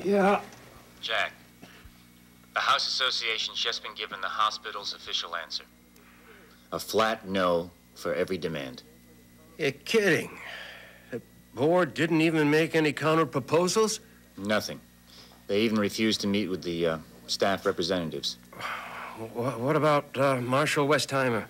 Yeah? Jack, the House Association's just been given the hospital's official answer. A flat no for every demand. You're kidding. The board didn't even make any counter-proposals? Nothing. They even refused to meet with the staff representatives. What about Marshal Westheimer?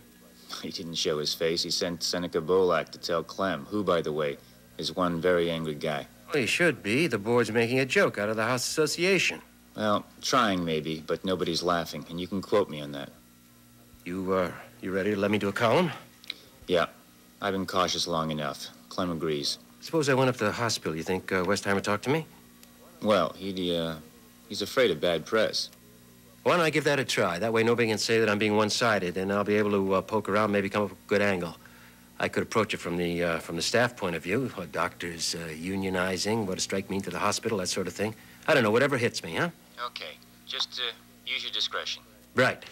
He didn't show his face. He sent Seneca Bolak to tell Clem, who, by the way, is one very angry guy. Well, he should be. The board's making a joke out of the House Association. Well, trying maybe, but nobody's laughing, and you can quote me on that. You ready to let me do a column? Yeah. I've been cautious long enough. Clem agrees. Suppose I went up to the hospital. You think Westheimer talked to me? Well, he's afraid of bad press. Why don't I give that a try? That way nobody can say that I'm being one-sided, and I'll be able to poke around, maybe come up with a good angle. I could approach it from the staff point of view. Doctors unionizing, what a strike mean to the hospital, that sort of thing. I don't know, whatever hits me, huh? Okay. Just use your discretion. Right.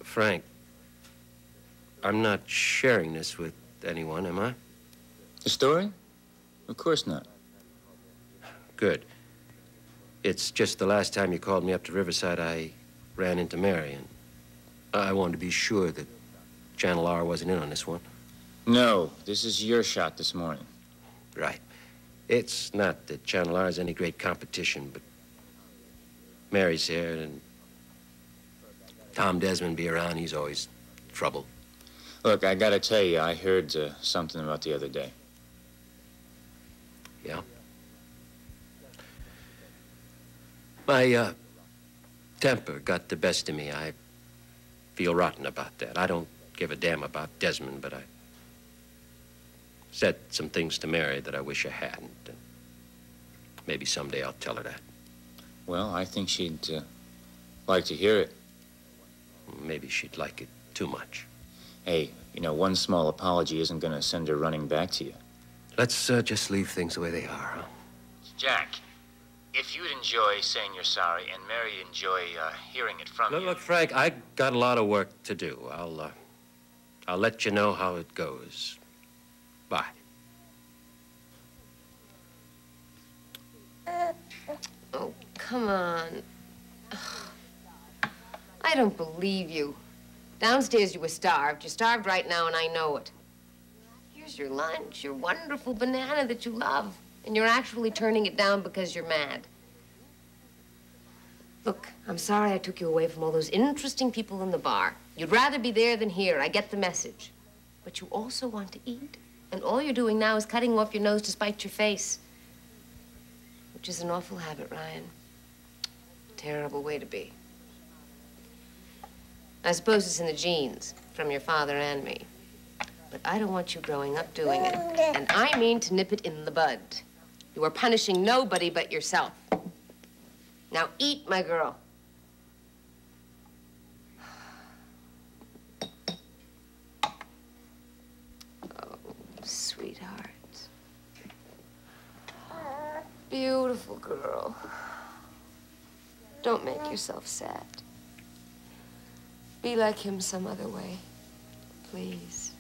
Frank, I'm not sharing this with anyone, am I? The story? Of course not. Good. It's just the last time you called me up to Riverside, I ran into Mary, and I wanted to be sure that Channel R wasn't in on this one. No, this is your shot this morning. Right. It's not that Channel R is any great competition, but Mary's here, and Tom Desmond be around. He's always trouble. Look, I gotta tell you, I heard something about the other day. Yeah? My temper got the best of me. I feel rotten about that. I don't give a damn about Desmond, but I said some things to Mary that I wish I hadn't. And maybe someday I'll tell her that. Well, I think she'd like to hear it. Maybe she'd like it too much. Hey, you know, one small apology isn't gonna send her running back to you. Let's just leave things the way they are, huh? Jack, if you'd enjoy saying you're sorry and Mary'd enjoy hearing it from you... Look, Frank, I got a lot of work to do. I'll let you know how it goes. Bye. Oh, come on. I don't believe you. Downstairs you were starved. You're starved right now, and I know it. Here's your lunch, your wonderful banana that you love, and you're actually turning it down because you're mad. Look, I'm sorry I took you away from all those interesting people in the bar. You'd rather be there than here. I get the message. But you also want to eat, and all you're doing now is cutting off your nose to spite your face. Which is an awful habit, Ryan. Terrible way to be. I suppose it's in the genes, from your father and me. But I don't want you growing up doing it. And I mean to nip it in the bud. You are punishing nobody but yourself. Now eat, my girl. Oh, sweetheart. Beautiful girl. Don't make yourself sad. Be like him some other way, please.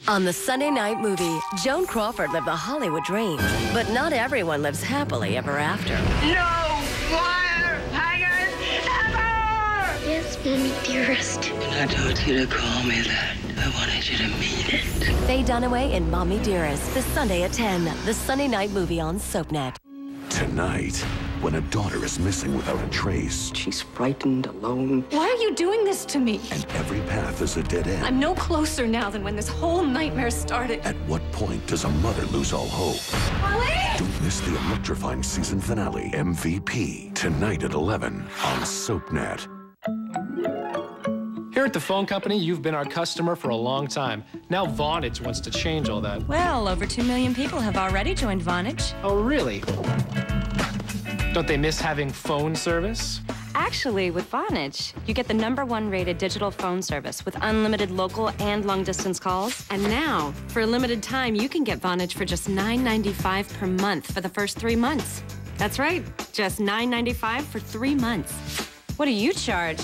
On the Sunday Night Movie, Joan Crawford lived the Hollywood dream, but not everyone lives happily ever after. No wire hangers ever! Yes, Mommy dearest. When I told you to call me that, I wanted you to mean it. Faye Dunaway in Mommy Dearest, this Sunday at 10, the Sunday Night Movie on SoapNet. Tonight, when a daughter is missing without a trace. She's frightened, alone. Why are you doing this to me? And every path is a dead end. I'm no closer now than when this whole nightmare started. At what point does a mother lose all hope? Molly! Don't miss the electrifying season finale, MVP, tonight at 11 on SoapNet. Here Here at the phone company, you've been our customer for a long time. Now Vonage wants to change all that. Well, over 2 million people have already joined Vonage. Oh, really? Don't they miss having phone service? Actually, with Vonage, you get the #1 rated digital phone service with unlimited local and long-distance calls. And now, for a limited time, you can get Vonage for just $9.95 per month for the first 3 months. That's right, just $9.95 for 3 months. What do you charge?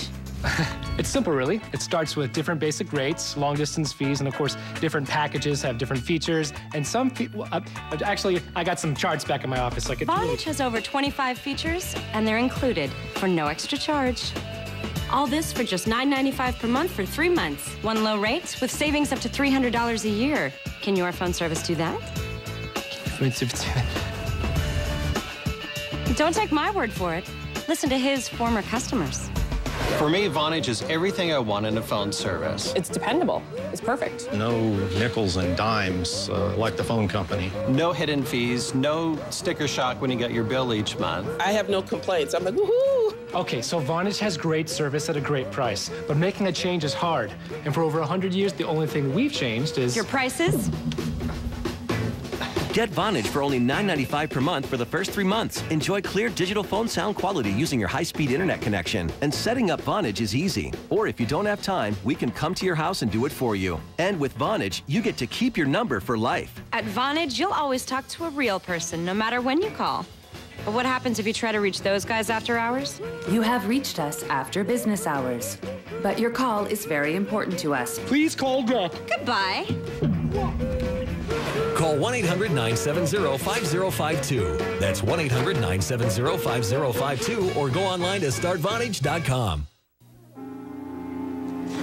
It's simple, really. It starts with different basic rates, long-distance fees, and of course, different packages have different features. And some people, actually, I got some charts back in my office. So I could Vonage has over 25 features, and they're included for no extra charge. All this for just $9.95 per month for 3 months. One low rate with savings up to $300 a year. Can your phone service do that? Don't take my word for it. Listen to his former customers. For me, Vonage is everything I want in a phone service. It's dependable. It's perfect. No nickels and dimes like the phone company. No hidden fees, no sticker shock when you get your bill each month. I have no complaints. I'm like, woohoo! Okay, so Vonage has great service at a great price, but making a change is hard. And for over 100 years, the only thing we've changed is... Your prices? Get Vonage for only $9.95 per month for the first 3 months. Enjoy clear digital phone sound quality using your high-speed internet connection. And setting up Vonage is easy. Or if you don't have time, we can come to your house and do it for you. And with Vonage, you get to keep your number for life. At Vonage, you'll always talk to a real person, no matter when you call. But what happens if you try to reach those guys after hours? You have reached us after business hours. But your call is very important to us. Please call back. Goodbye. Call 1-800-970-5052. That's 1-800-970-5052 or go online to startvonage.com.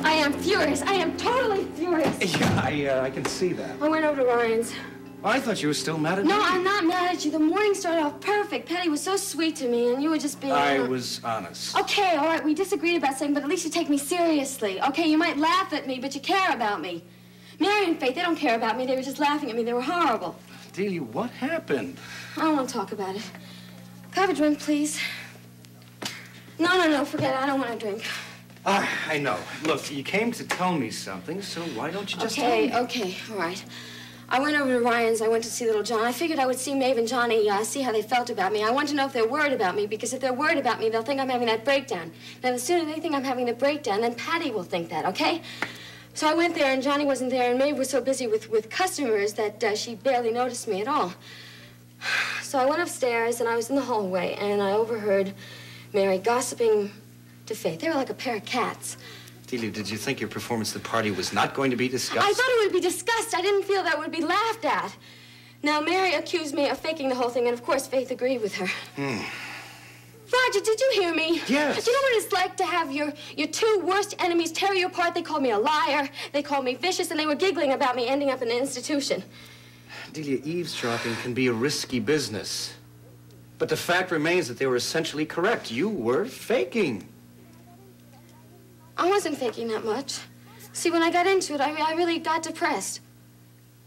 I am furious. I am totally furious. Yeah, I can see that. I went over to Ryan's. Oh, I thought you were still mad at me. No, I'm not mad at you. The morning started off perfect. Patty was so sweet to me, and you were just being... I was honest. Okay, all right, we disagreed about something, but at least you take me seriously. Okay, you might laugh at me, but you care about me. Mary and Faith, they don't care about me. They were just laughing at me. They were horrible. Delia, what happened? I don't want to talk about it. Can I have a drink, please? No, forget it. I don't want a drink. I know. Look, you came to tell me something, so why don't you just tell me? Okay, all right. I went over to Ryan's. I went to see little John. I figured I would see Maeve and Johnny, see how they felt about me. I want to know if they're worried about me, because if they're worried about me, they'll think I'm having that breakdown. Now, the sooner they think I'm having the breakdown, then Patty will think that, okay? So I went there, and Johnny wasn't there, and Maeve was so busy with customers that she barely noticed me at all. So I went upstairs, and I was in the hallway, and I overheard Mary gossiping to Faith. They were like a pair of cats. Delia, did you think your performance at the party was not going to be discussed? I thought it would be discussed. I didn't feel that would be laughed at. Now, Mary accused me of faking the whole thing, and of course, Faith agreed with her. Roger, did you hear me? Yes. Do you know what it's like to have your two worst enemies tear you apart? They called me a liar, they called me vicious, and they were giggling about me ending up in an institution. Delia, eavesdropping can be a risky business. But the fact remains that they were essentially correct. You were faking. I wasn't faking that much. See, when I got into it, I really got depressed.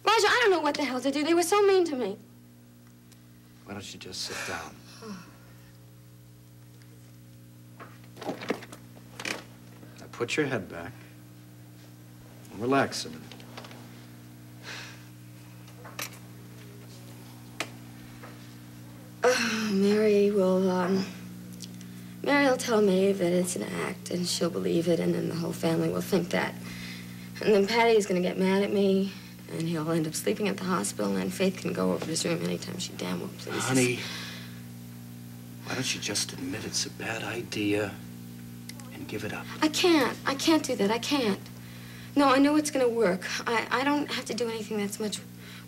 Roger, I don't know what the hell to do. They were so mean to me. Why don't you just sit down? Now put your head back and relax a minute. Mary will tell Maeve that it's an act, and she'll believe it, and then the whole family will think that. And then Patty's gonna get mad at me, and he'll end up sleeping at the hospital, and Faith can go over to his room anytime she damn well pleases. Honey, why don't you just admit it's a bad idea and give it up? I can't do that. I can't. No, I know it's gonna work. I don't have to do anything that's much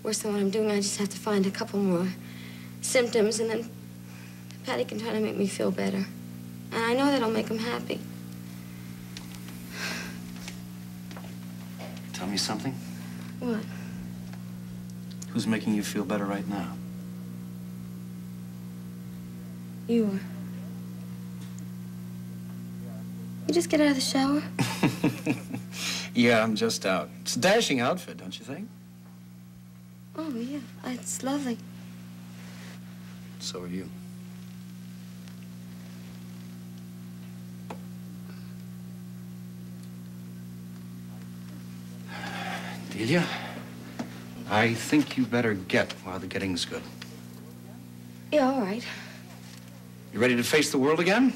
worse than what I'm doing. I just have to find a couple more symptoms, and then Patty can try to make me feel better. And I know that'll make him happy. Tell me something. What? Who's making you feel better right now? You are. You just get out of the shower? Yeah, I'm just out. It's a dashing outfit, don't you think? Oh, yeah. It's lovely. So are you. Amelia, I think you better get while the getting's good. Yeah, all right. You ready to face the world again?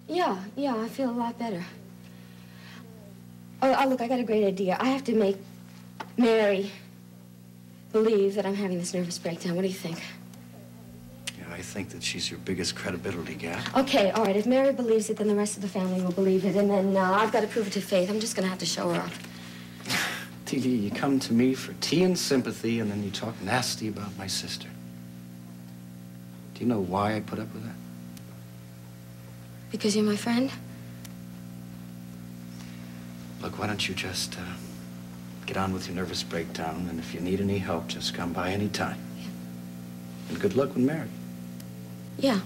Yeah, I feel a lot better. Oh, look, I got a great idea. I have to make Mary believe that I'm having this nervous breakdown. What do you think? Yeah, I think that she's your biggest credibility gap. Okay, all right. If Mary believes it, then the rest of the family will believe it. And then I've got to prove it to Faith. I'm just going to have to show her up. Titi, you come to me for tea and sympathy, and then you talk nasty about my sister. Do you know why I put up with that? Because you're my friend? Look, why don't you just get on with your nervous breakdown, and if you need any help, just come by any time. Yeah. And good luck with Mary. Yeah.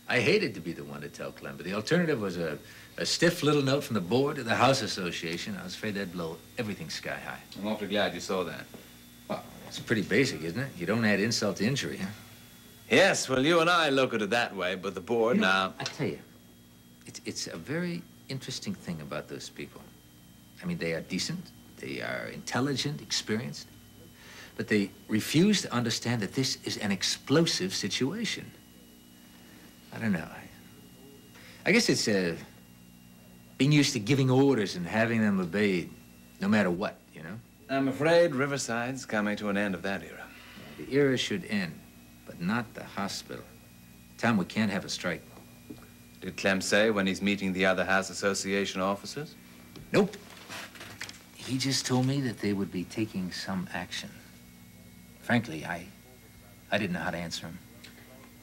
I hated to be the one to tell Clem, but the alternative was a stiff little note from the board of the House Association. I was afraid that'd blow everything sky high. I'm awfully glad you saw that. Well, it's pretty basic, isn't it? You don't add insult to injury, huh? Yes, well, you and I look at it that way, but the board now... I tell you, it's a very interesting thing about those people. I mean, they are decent, they are intelligent, experienced, but they refuse to understand that this is an explosive situation. I don't know. I guess it's being used to giving orders and having them obeyed, no matter what, you know? I'm afraid Riverside's coming to an end of that era. Yeah, the era should end, but not the hospital. Tom, we can't have a strike. Did Clem say when he's meeting the other House Association officers? Nope. He just told me that they would be taking some action. Frankly, I didn't know how to answer him.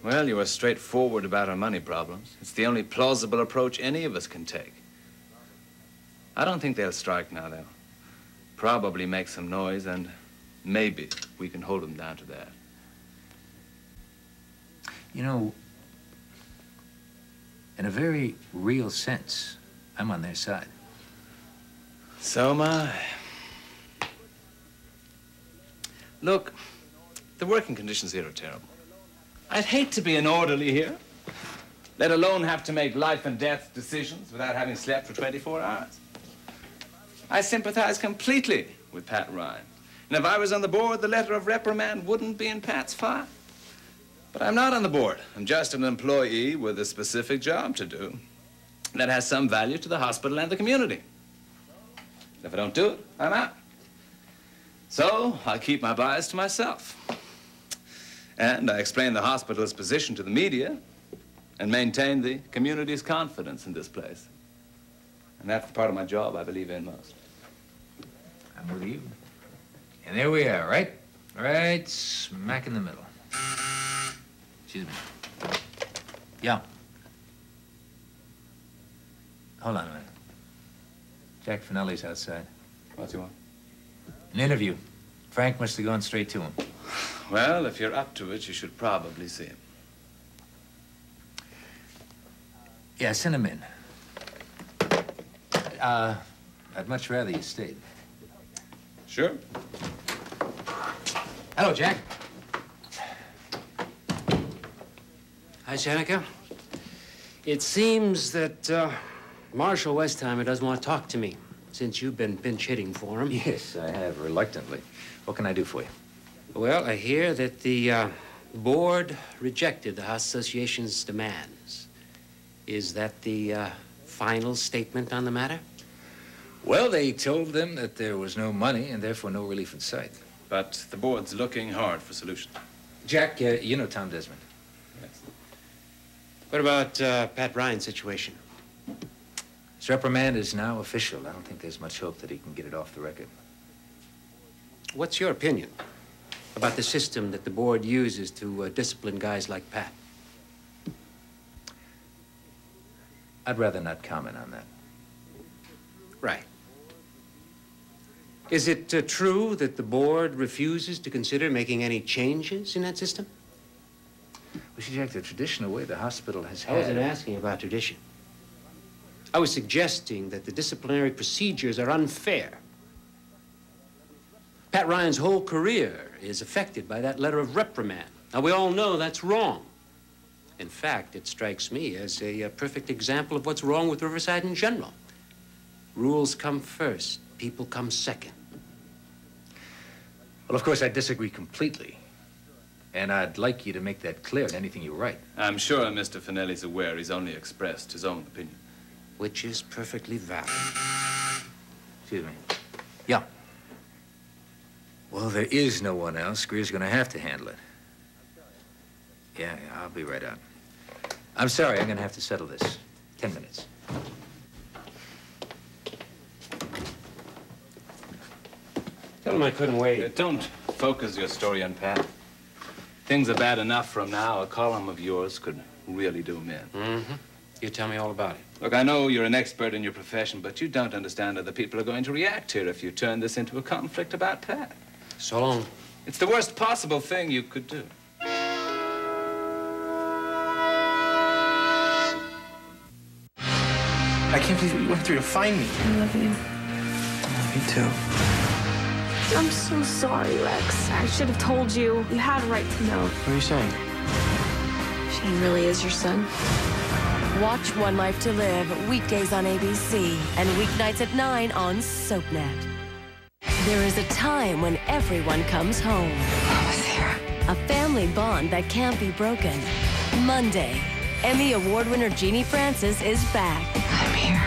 Well, you were straightforward about our money problems. It's the only plausible approach any of us can take. I don't think they'll strike now. They'll probably make some noise, and maybe we can hold them down to that. You know, in a very real sense, I'm on their side. So am I. Look, the working conditions here are terrible. I'd hate to be an orderly here, let alone have to make life and death decisions without having slept for 24 hours. I sympathize completely with Pat Ryan. And if I was on the board, the letter of reprimand wouldn't be in Pat's file. But I'm not on the board. I'm just an employee with a specific job to do that has some value to the hospital and the community. And if I don't do it, I'm out. So I'll keep my bias to myself. And I explain the hospital's position to the media and maintain the community's confidence in this place. And that's the part of my job I believe in most. I'm with you. And there we are, right smack in the middle. Excuse me. Yeah. Hold on a minute. Jack Finelli's outside. What's he want? An interview. Frank must have gone straight to him. Well, if you're up to it, you should probably see him. Yeah, send him in. I'd much rather you stayed. Sure. Hello, Jack. Hi, Shanika. It seems that Marshal Westheimer doesn't want to talk to me since you've been pinch hitting for him. Yes, I have, reluctantly. What can I do for you? Well, I hear that the board rejected the House Association's demands. Is that the final statement on the matter? Well, they told them that there was no money and therefore no relief in sight. But the board's looking hard for solutions. Jack, you know Tom Desmond. Yes. What about Pat Ryan's situation? His reprimand is now official. I don't think there's much hope that he can get it off the record. What's your opinion about the system that the board uses to discipline guys like Pat? I'd rather not comment on that. Right. Is it true that the board refuses to consider making any changes in that system? Well, see, Jack, the traditional way the hospital has had... I wasn't asking about tradition. I was suggesting that the disciplinary procedures are unfair. Pat Ryan's whole career is affected by that letter of reprimand. Now, we all know that's wrong. In fact, it strikes me as a perfect example of what's wrong with Riverside in general. Rules come first, people come second. Well, of course, I disagree completely. And I'd like you to make that clear in anything you write. I'm sure Mr. Finelli's aware he's only expressed his own opinion. Which is perfectly valid. Excuse me. Yeah. Well, there is no one else. Greer's gonna have to handle it. Yeah, I'll be right out. I'm sorry, I'm gonna have to settle this. 10 minutes. Tell him I couldn't wait. Don't focus your story on Pat. Things are bad enough from now. A column of yours could really do him in. Mm-hmm. You tell me all about it. Look, I know you're an expert in your profession, but you don't understand how the people are going to react here if you turn this into a conflict about Pat. So long. It's the worst possible thing you could do. I can't believe you went through to find me. I love you. Me too. I'm so sorry, Rex. I should have told you. You had a right to know. What are you saying? Shane really is your son. Watch One Life to Live weekdays on ABC and weeknights at 9 on SoapNet. There is a time when everyone comes home. A family bond that can't be broken. Monday, Emmy Award winner Jeannie Francis is back. I'm here.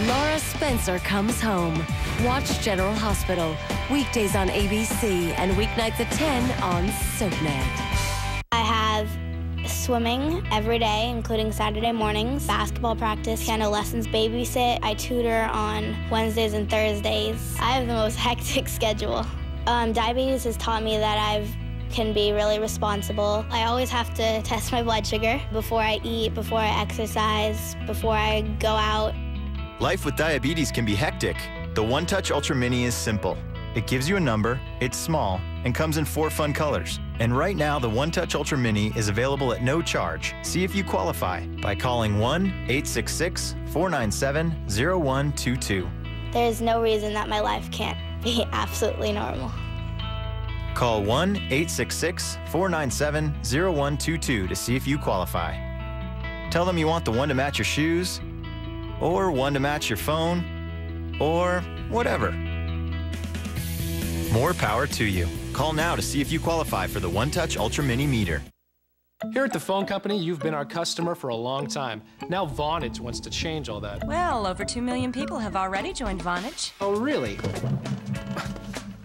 Laura Spencer comes home. Watch General Hospital weekdays on ABC and weeknights at 10 on SoapNet. I have swimming every day, including Saturday mornings, basketball practice, piano lessons, babysit. I tutor on Wednesdays and Thursdays. I have the most hectic schedule. Diabetes has taught me that I can be really responsible. I always have to test my blood sugar before I eat, before I exercise, before I go out. Life with diabetes can be hectic. The One Touch Ultra Mini is simple. It gives you a number, it's small, and comes in 4 fun colors. And right now, the One Touch Ultra Mini is available at no charge. See if you qualify by calling 1-866-497-0122. There's no reason that my life can't be absolutely normal. Call 1-866-497-0122 to see if you qualify. Tell them you want the one to match your shoes, or one to match your phone, or whatever. More power to you. Call now to see if you qualify for the One Touch Ultra Mini Meter. Here at the phone company, you've been our customer for a long time. Now Vonage wants to change all that. Well, over 2 million people have already joined Vonage. Oh, really?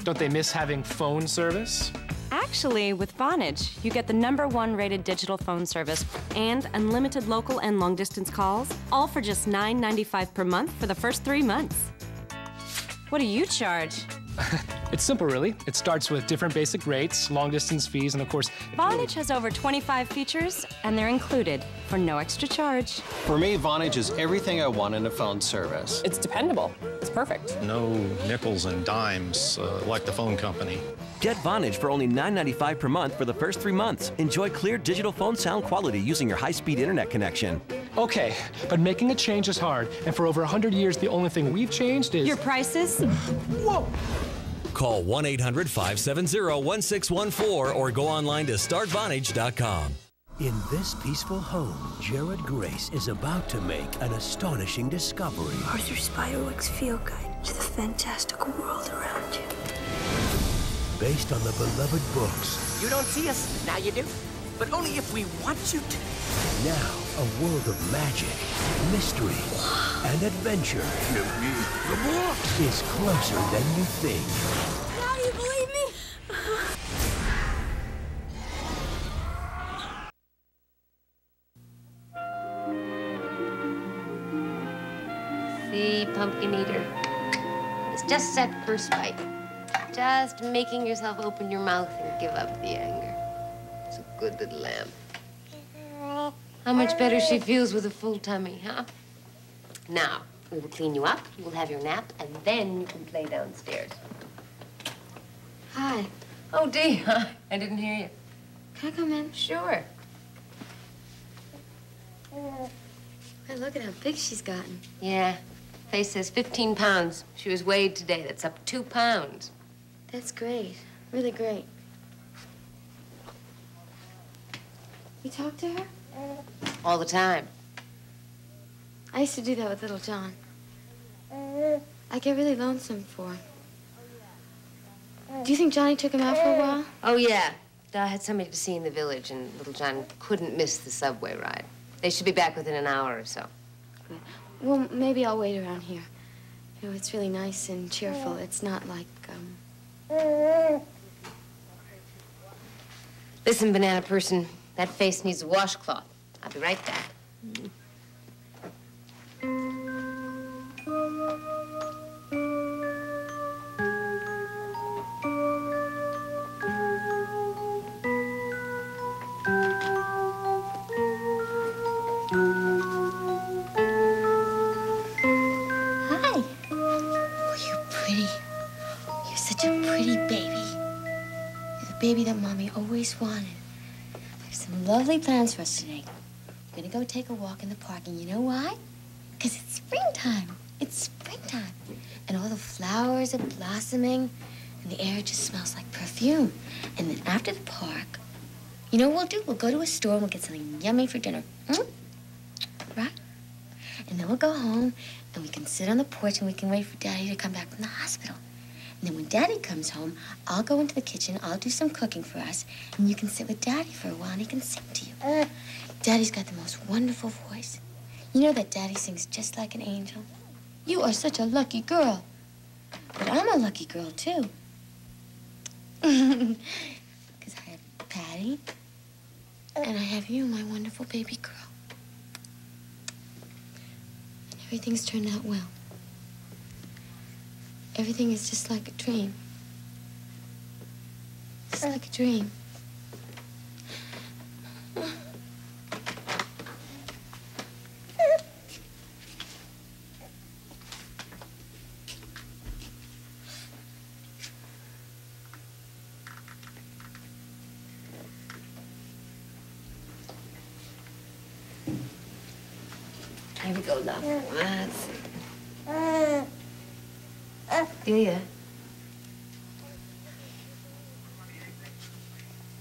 Don't they miss having phone service? Actually, with Vonage, you get the #1 rated digital phone service and unlimited local and long-distance calls, all for just $9.95 per month for the first 3 months. What do you charge? It's simple, really. It starts with different basic rates, long-distance fees, and of course... Vonage has over 25 features, and they're included for no extra charge. For me, Vonage is everything I want in a phone service. It's dependable. It's perfect. No nickels and dimes like the phone company. Get Vonage for only $9.95 per month for the first 3 months. Enjoy clear digital phone sound quality using your high-speed internet connection. Okay, but making a change is hard, and for over 100 years, the only thing we've changed is... Your prices? Whoa! Call 1-800-570-1614 or go online to startvonage.com. In this peaceful home, Jared Grace is about to make an astonishing discovery. Arthur Spiderwick's field guide to the fantastical world around you. Based on the beloved books. You don't see us, now you do. But only if we want you to. Now, a world of magic, mystery, and adventure is closer than you think. Now you believe me? See, pumpkin eater. It's just that first bite. Just making yourself open your mouth and give up the anger. It's a good little lamb. How much better she feels with a full tummy, huh? Now, we will clean you up, you will have your nap, and then you can play downstairs. Hi. Oh, Dee, I didn't hear you. Can I come in? Sure. Hey, look at how big she's gotten. Yeah. Face says 15 pounds. She was weighed today. That's up 2 pounds. That's great. Really great. talk to her? All the time. I used to do that with little John. I get really lonesome for him. Do you think Johnny took him out for a while? Oh, yeah. I had somebody to see in the village, and little John couldn't miss the subway ride. They should be back within an hour or so. Good. Well, maybe I'll wait around here. You know, it's really nice and cheerful. It's not like, Listen, banana person, that face needs a washcloth. I'll be right back. Baby that Mommy always wanted. There's some lovely plans for us today. We're gonna go take a walk in the park, and you know why? Because it's springtime. It's springtime. And all the flowers are blossoming, and the air just smells like perfume. And then after the park, you know what we'll do? We'll go to a store and we'll get something yummy for dinner. Right? And then we'll go home, and we can sit on the porch, and we can wait for Daddy to come back from the hospital. And then when Daddy comes home, I'll go into the kitchen, I'll do some cooking for us, and you can sit with Daddy for a while, and he can sing to you. Daddy's got the most wonderful voice. You know that Daddy sings just like an angel? You are such a lucky girl. But I'm a lucky girl, too. Because I have Patty, and I have you, my wonderful baby girl. And everything's turned out well. Everything is just like a dream. Just like a dream. Here we go, love. That's it. Delia.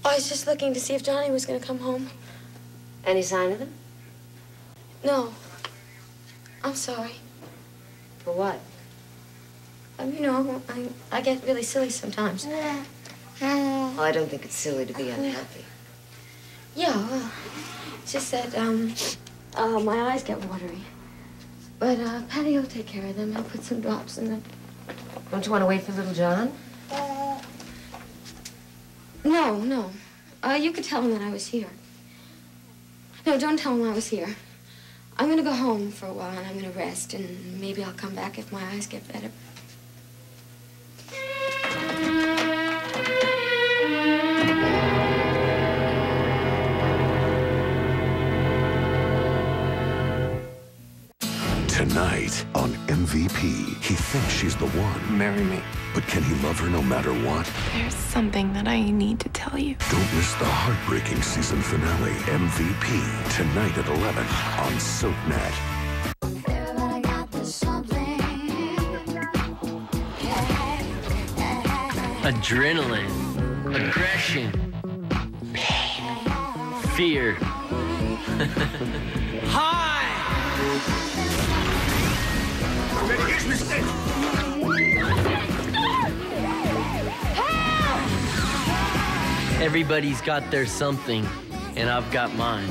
I was just looking to see if Johnny was going to come home. Any sign of him? No. I'm sorry. For what? You know, I get really silly sometimes. Well, I don't think it's silly to be unhappy. Yeah, well, it's just that, my eyes get watery. But, Patty will take care of them. He'll put some drops in them. Don't you want to wait for little John? No. You could tell him that I was here. No, don't tell him I was here. I'm going to go home for a while, and I'm going to rest, and maybe I'll come back if my eyes get better. Tonight on MVP, he thinks she's the one. Marry me. But can he love her no matter what? There's something that I need to tell you. Don't miss the heartbreaking season finale, MVP, tonight at 11 on SoapNet. Adrenaline, aggression, fear. Hi! Everybody's got their something, and I've got mine.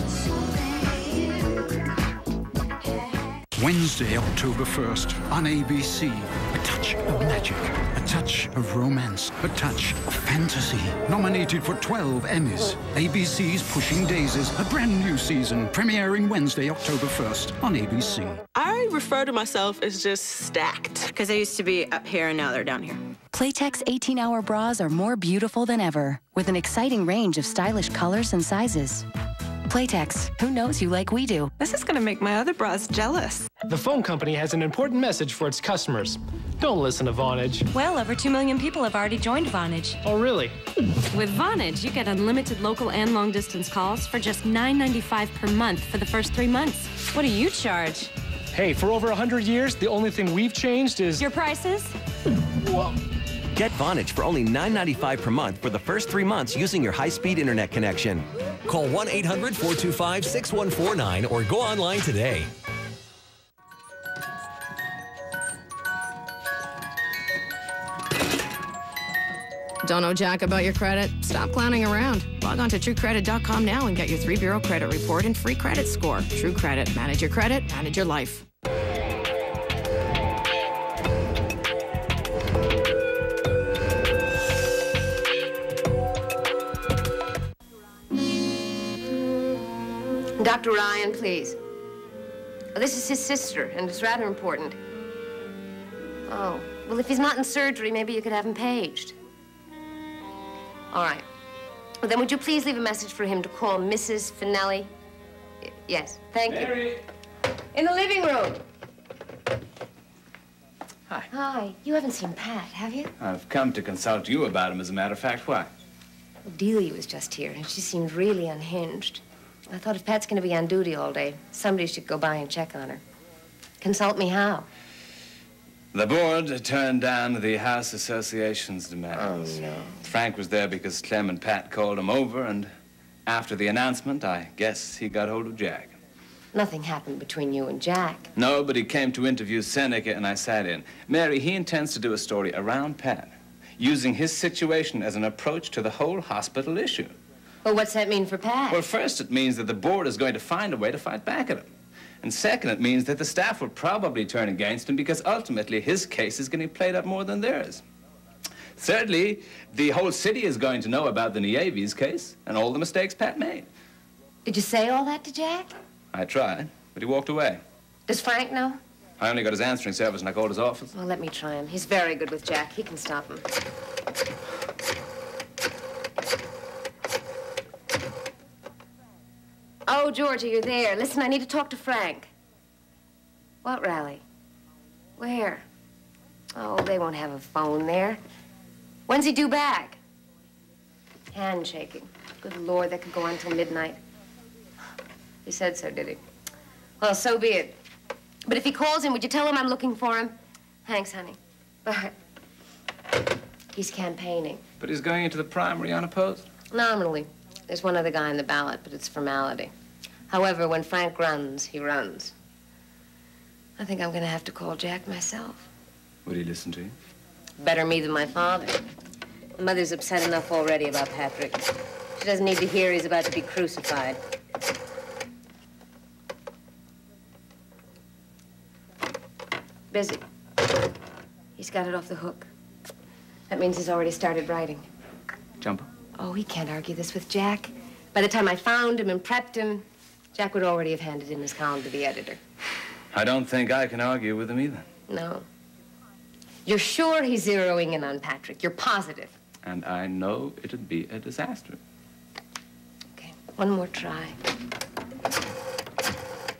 Wednesday, October 1st on ABC. A touch of magic, a touch of romance, a touch of fantasy. Nominated for 12 Emmys. ABC's Pushing Daisies, a brand new season, premiering Wednesday, October 1st on ABC. I refer to myself as just stacked, because they used to be up here and now they're down here. Playtex 18-hour bras are more beautiful than ever, with an exciting range of stylish colors and sizes. Playtex, who knows you like we do? This is going to make my other bras jealous. The phone company has an important message for its customers. Don't listen to Vonage. Well, over 2 million people have already joined Vonage. Oh, really? With Vonage, you get unlimited local and long-distance calls for just $9.95 per month for the first 3 months. What do you charge? Hey, for over 100 years, the only thing we've changed is... Your prices? Well, Get Vonage for only $9.95 per month for the first 3 months using your high-speed internet connection. Call 1-800-425-6149 or go online today. Don't know jack about your credit? Stop clowning around. Log on to TrueCredit.com now and get your 3-bureau credit report and free credit score. True Credit. Manage your credit, manage your life. Dr. Ryan, please. Oh, this is his sister, and it's rather important. Oh, well, if he's not in surgery, maybe you could have him paged. All right. Well, then would you please leave a message for him to call Mrs. Finelli? Yes, thank Mary. you. In the living room. Hi. Hi. You haven't seen Pat, have you? I've come to consult you about him, as a matter of fact. Why? Well, Delia was just here, and she seemed really unhinged. I thought if Pat's going to be on duty all day, somebody should go by and check on her. Consult me how? The board turned down the House Association's demands. Oh, no. Frank was there because Clem and Pat called him over, and after the announcement, I guess he got hold of Jack. Nothing happened between you and Jack. No, but he came to interview Seneca, and I sat in. Mary, he intends to do a story around Pat, using his situation as an approach to the whole hospital issue. Well, what's that mean for Pat? Well, first, it means that the board is going to find a way to fight back at him. And second, it means that the staff will probably turn against him because ultimately his case is getting played up more than theirs. Thirdly, the whole city is going to know about the Nieves case and all the mistakes Pat made. Did you say all that to Jack? I tried, but he walked away. Does Frank know? I only got his answering service and I called his office. Well, let me try him. He's very good with Jack. He can stop him. Oh, Georgia, you're there. Listen, I need to talk to Frank. What rally? Where? Oh, they won't have a phone there. When's he due back? Handshaking. Good Lord, that could go on till midnight. He said so, did he? Well, so be it. But if he calls him, would you tell him I'm looking for him? Thanks, honey. Bye. He's campaigning. But he's going into the primary unopposed? Nominally. There's one other guy in the ballot, but it's formality. However, when Frank runs, he runs. I think I'm going to have to call Jack myself. Would he listen to you? Better me than my father. My mother's upset enough already about Patrick. She doesn't need to hear he's about to be crucified. Busy. He's got it off the hook. That means he's already started writing. Jumper? Oh, he can't argue this with Jack. By the time I found him and prepped him, Jack would already have handed in his column to the editor. I don't think I can argue with him either. No. You're sure he's zeroing in on Patrick? You're positive? And I know it'd be a disaster. Okay, one more try.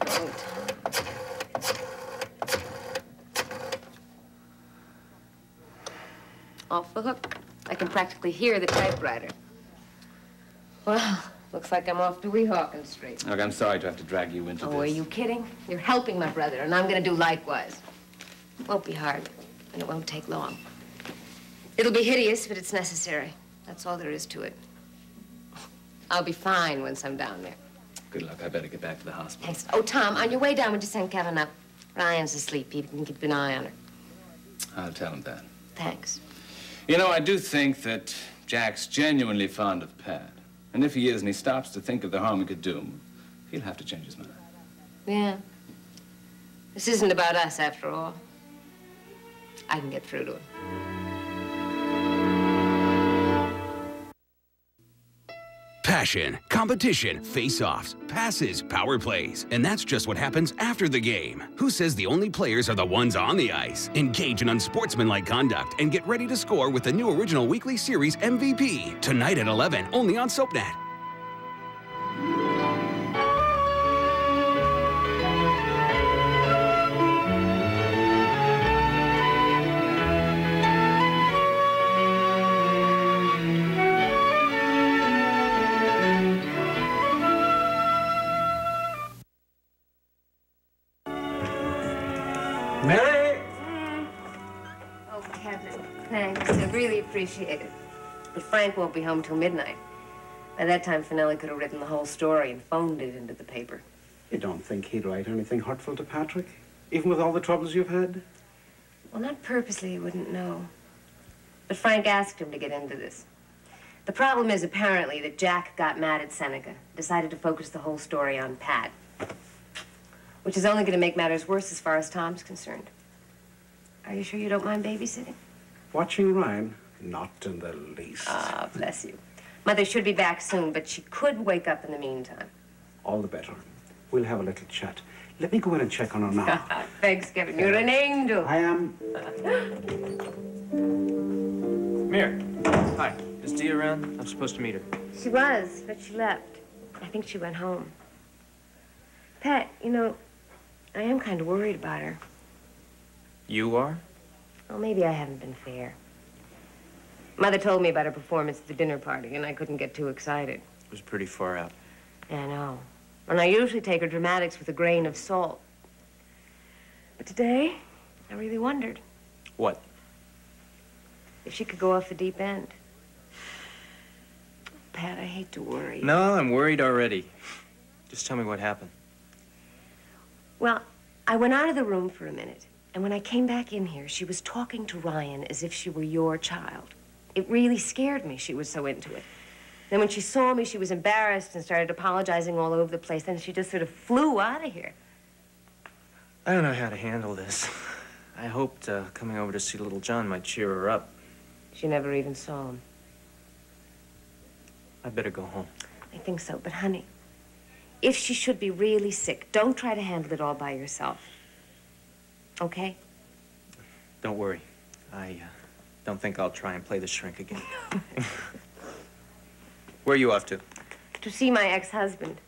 Oh, Tom. Off the hook. I can practically hear the typewriter. Well, looks like I'm off to Weehawken Street. Look, I'm sorry to have to drag you into this. Oh, are you kidding? You're helping my brother, and I'm going to do likewise. It won't be hard, and it won't take long. It'll be hideous, but it's necessary. That's all there is to it. I'll be fine once I'm down there. Good luck. I better get back to the hospital. Thanks. Oh, Tom, on your way down, would you send Kevin up? Ryan's asleep. He can keep an eye on her. I'll tell him that. Thanks. You know, I do think that Jack's genuinely fond of Pat. And if he is and he stops to think of the harm he could do him, he'll have to change his mind. Yeah. This isn't about us, after all. I can get through to him. Passion, competition, face-offs, passes, power plays. And that's just what happens after the game. Who says the only players are the ones on the ice? Engage in unsportsmanlike conduct and get ready to score with the new original weekly series MVP. Tonight at 11, only on SoapNet. Mary! Oh, Kevin. Thanks. I really appreciate it. But Frank won't be home till midnight. By that time, Finelli could have written the whole story and phoned it into the paper. You don't think he'd write anything hurtful to Patrick? Even with all the troubles you've had? Well, not purposely, you wouldn't know. But Frank asked him to get into this. The problem is, apparently, that Jack got mad at Seneca, decided to focus the whole story on Pat. Which is only going to make matters worse as far as Tom's concerned. Are you sure you don't mind babysitting? Watching Ryan? Not in the least. Ah, bless you. Mother should be back soon, but she could wake up in the meantime. All the better. We'll have a little chat. Let me go in and check on her now. Thanks, Kevin. You're an angel. I am. Mir. Hi. Is Dee around? I'm supposed to meet her. She was, but she left. I think she went home. Pat, you know, I am kind of worried about her. You are? Well, maybe I haven't been fair. Mother told me about her performance at the dinner party, and I couldn't get too excited. It was pretty far out. I know. And I usually take her dramatics with a grain of salt. But today, I really wondered. What? If she could go off the deep end. Pat, I hate to worry. No, I'm worried already. Just tell me what happened. Well, I went out of the room for a minute, and when I came back in here, she was talking to Ryan as if she were your child. It really scared me. She was so into it. Then when she saw me, she was embarrassed and started apologizing all over the place. Then she just sort of flew out of here. I don't know how to handle this. I hoped coming over to see little John might cheer her up. She never even saw him. I better go home. I think so, but honey, if she should be really sick, don't try to handle it all by yourself. Okay? Don't worry. I don't think I'll try and play the shrink again. Where are you off to? To see my ex-husband.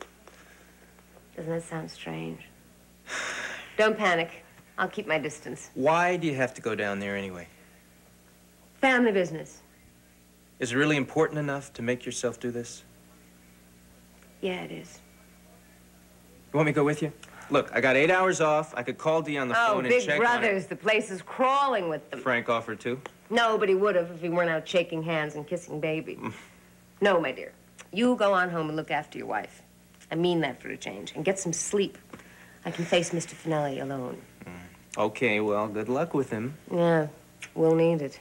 Doesn't that sound strange? Don't panic. I'll keep my distance. Why do you have to go down there anyway? Family business. Is it really important enough to make yourself do this? Yeah, it is. You want me to go with you? Look, I got 8 hours off. I could call Dee on the phone and check Big Brothers. The place is crawling with them. Frank offered to? No, but he would have if he weren't out shaking hands and kissing baby. No, my dear. You go on home and look after your wife. I mean that for a change. And get some sleep. I can face Mr. Finelli alone. Okay, well, good luck with him. Yeah, we'll need it.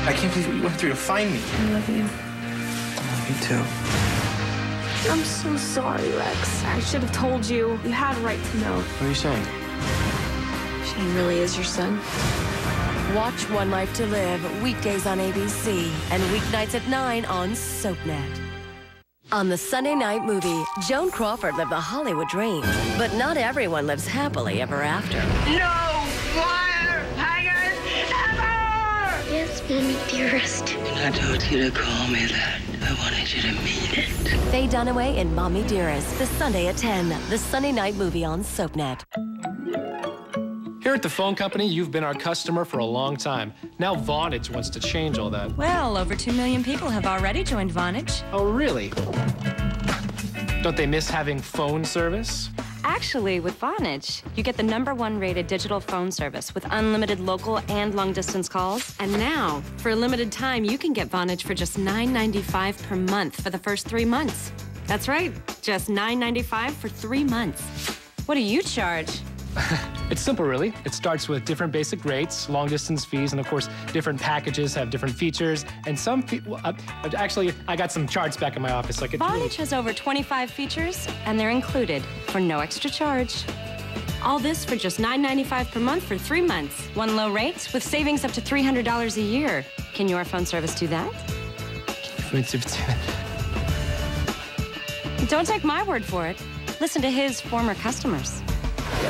I can't believe what you went through to find me. I love you. I love you too. I'm so sorry, Rex. I should have told you. You had a right to know. What are you saying? Shane really is your son. Watch One Life to Live weekdays on ABC and weeknights at 9 on SoapNet. On the Sunday night movie, Joan Crawford lived the Hollywood dream, but not everyone lives happily ever after. No wire hangers ever! Yes, Mommy dearest. When I told you to call me that, I wanted you to mean it. Faye Dunaway in Mommy Dearest, this Sunday at 10, the Sunday night movie on SoapNet. Here at the phone company, you've been our customer for a long time. Now Vonage wants to change all that. Well, over 2 million people have already joined Vonage. Oh, really? Don't they miss having phone service? Actually, with Vonage, you get the #1 rated digital phone service with unlimited local and long-distance calls. And now, for a limited time, you can get Vonage for just $9.95 per month for the first 3 months. That's right, just $9.95 for 3 months. What do you charge? It's simple, really. It starts with different basic rates, long-distance fees, and of course, different packages have different features. And some people, actually, I got some charts back in my office. So I could Vonage has over 25 features, and they're included for no extra charge. All this for just $9.95 per month for 3 months. One low rate with savings up to $300 a year. Can your phone service do that? Don't take my word for it. Listen to his former customers.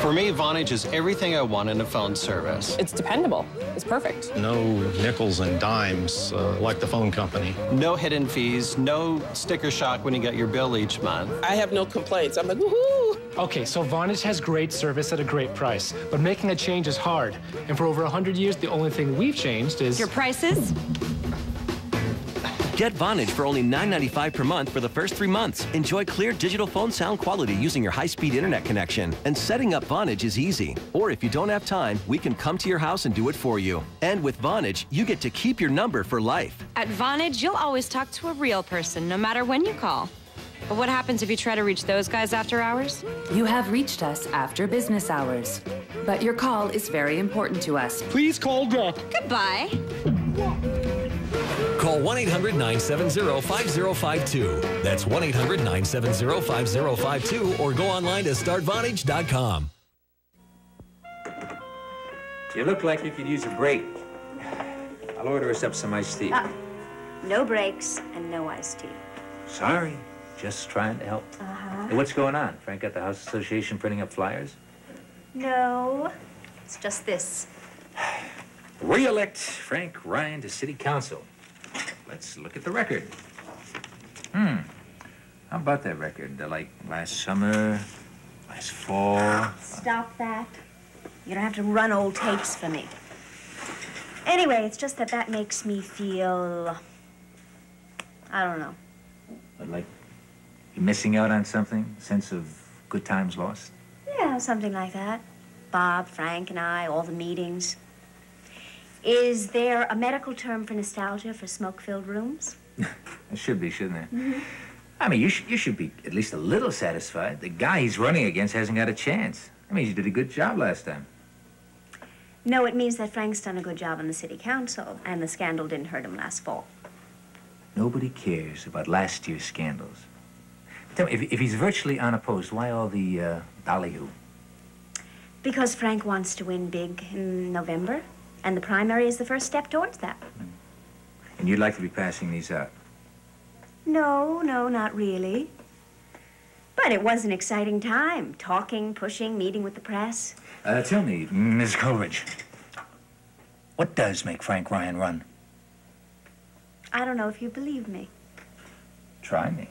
For me, Vonage is everything I want in a phone service. It's dependable. It's perfect. No nickels and dimes like the phone company. No hidden fees, no sticker shock when you get your bill each month. I have no complaints. I'm like, woohoo! Okay, so Vonage has great service at a great price, but making a change is hard. And for over 100 years, the only thing we've changed is... Your prices? Get Vonage for only $9.95 per month for the first 3 months. Enjoy clear digital phone sound quality using your high-speed internet connection. And setting up Vonage is easy. Or if you don't have time, we can come to your house and do it for you. And with Vonage, you get to keep your number for life. At Vonage, you'll always talk to a real person, no matter when you call. But what happens if you try to reach those guys after hours? You have reached us after business hours. But your call is very important to us. Please call back. Goodbye. Call 1-800-970-5052. That's 1-800-970-5052 or go online to startvonage.com. You look like you could use a break. I'll order us up some iced tea. No breaks and no iced tea. Sorry, just trying to help. Uh-huh. Hey, what's going on? Frank got the House Association printing up flyers? No, it's just this. Re-elect Frank Ryan to City Council. Let's look at the record. How about that record? Like last summer, last fall? Stop that. You don't have to run old tapes for me. Anyway, it's just that makes me feel... I don't know. But like you're missing out on something? Sense of good times lost? Yeah, something like that. Bob, Frank, and I, all the meetings. Is there a medical term for nostalgia for smoke-filled rooms? There should be, shouldn't there? I mean, you should be at least a little satisfied. The guy he's running against hasn't got a chance. I mean, he did a good job last time. No, it means that Frank's done a good job on the city council, and the scandal didn't hurt him last fall. Nobody cares about last year's scandals. Tell me, if he's virtually unopposed, why all the ballyhoo? Because Frank wants to win big in November, and the primary is the first step towards that. And you'd like to be passing these out? No, not really. But it was an exciting time. Talking, pushing, meeting with the press. Tell me, Ms. Coleridge, what does make Frank Ryan run? I don't know if you believe me. Try me.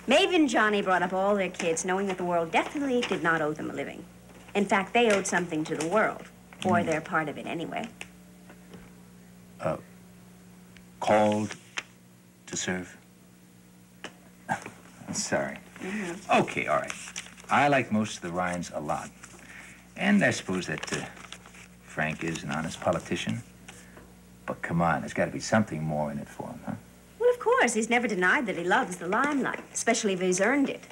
Maeve and Johnny brought up all their kids knowing that the world definitely did not owe them a living. In fact, they owed something to the world. Or they're part of it anyway. Called to serve? Sorry. Okay, all right. I like most of the Ryans a lot. And I suppose that Frank is an honest politician. But come on, there's got to be something more in it for him, huh? Well, of course. He's never denied that he loves the limelight, especially if he's earned it.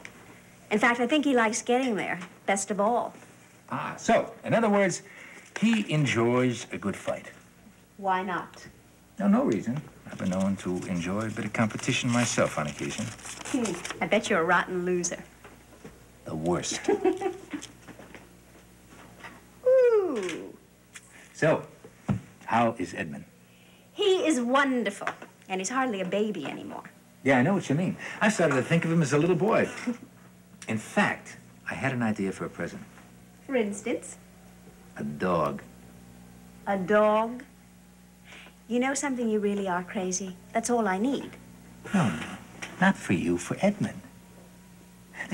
In fact, I think he likes getting there, best of all. So, in other words, he enjoys a good fight. Why not? No reason. I've been known to enjoy a bit of competition myself on occasion. I bet you're a rotten loser. The worst. Ooh. So, how is Edmund? He is wonderful, and he's hardly a baby anymore. Yeah, I know what you mean. I started to think of him as a little boy. In fact, I had an idea for a present. For instance? A dog. A dog? You know something, you really are crazy. That's all I need. No, not for you, for Edmund.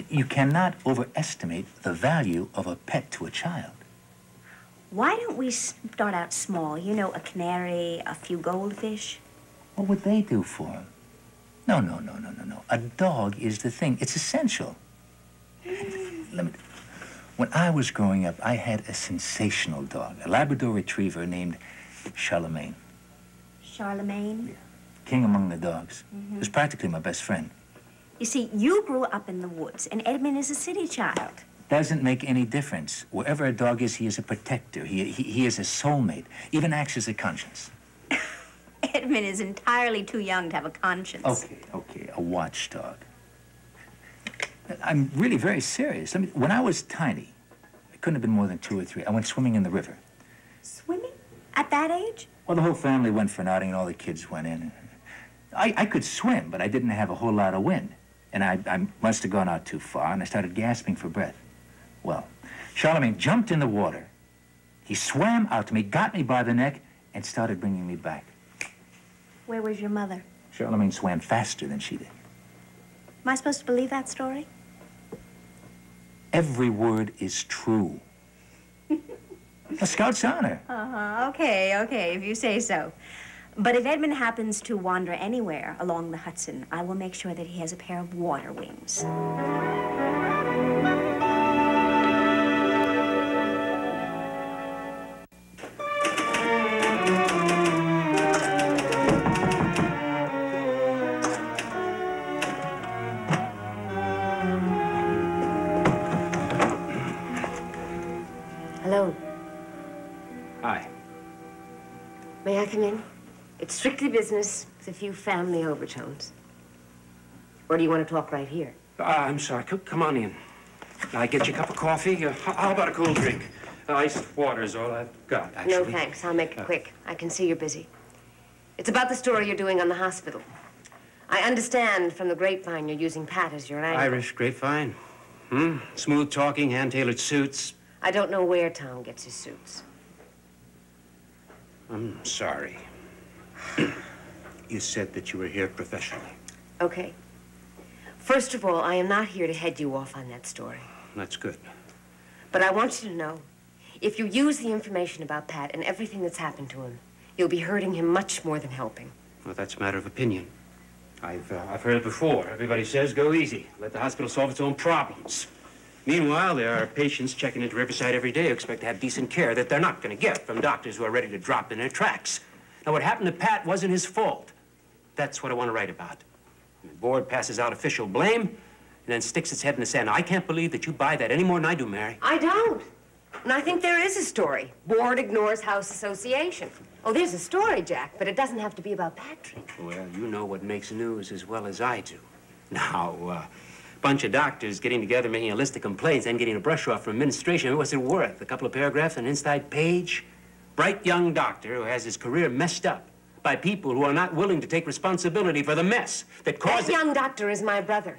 You cannot overestimate the value of a pet to a child. Why don't we start out small? You know, a canary, a few goldfish. What would they do for him? No. A dog is the thing. It's essential. When I was growing up, I had a sensational dog, a Labrador Retriever named Charlemagne. Charlemagne? Yeah. King among the dogs. He was practically my best friend. You see, you grew up in the woods, and Edmund is a city child. Doesn't make any difference. Wherever a dog is, he is a protector. He is a soulmate, even acts as a conscience. Edmund is entirely too young to have a conscience. Okay, a watchdog. I'm really very serious. When I was tiny, I couldn't have been more than 2 or 3. I went swimming in the river. Swimming? At that age? Well, the whole family went for an outing and all the kids went in. I could swim, but I didn't have a whole lot of wind. And I must have gone out too far, and I started gasping for breath. Well, Charlemagne jumped in the water. He swam out to me, got me by the neck, and started bringing me back. Where was your mother? Charlemagne swam faster than she did. Am I supposed to believe that story? Every word is true. A Scout's honor. Okay, if you say so. But if Edmund happens to wander anywhere along the Hudson, I will make sure that he has a pair of water wings. Hello. Hi. May I come in? It's strictly business with a few family overtones. Or do you want to talk right here? I'm sorry. Come on in. I get you a cup of coffee. How about a cool drink? Iced water is all I've got, actually. No, thanks. I'll make it quick. I can see you're busy. It's about the story you're doing on the hospital. I understand from the grapevine you're using Pat as your anchor. Irish grapevine. Smooth talking, hand-tailored suits. I don't know where Tom gets his suits. I'm sorry. You said that you were here professionally. Okay. First of all, I am not here to head you off on that story. That's good. But I want you to know, if you use the information about Pat and everything that's happened to him, you'll be hurting him much more than helping. Well, that's a matter of opinion. I've heard it before. Everybody says go easy. Let the hospital solve its own problems. Meanwhile, there are patients checking into Riverside every day who expect to have decent care that they're not going to get from doctors who are ready to drop in their tracks. Now, what happened to Pat wasn't his fault. That's what I want to write about. The board passes out official blame and then sticks its head in the sand. Now, I can't believe that you buy that any more than I do, Mary. I don't. And I think there is a story. Board ignores House Association. Oh, there's a story, Jack, but it doesn't have to be about Patrick. Well, you know what makes news as well as I do. Now, a bunch of doctors getting together, making a list of complaints, and getting a brush off from administration. What's it worth? A couple of paragraphs on an inside page? Bright young doctor who has his career messed up by people who are not willing to take responsibility for the mess that caused... That young doctor is my brother.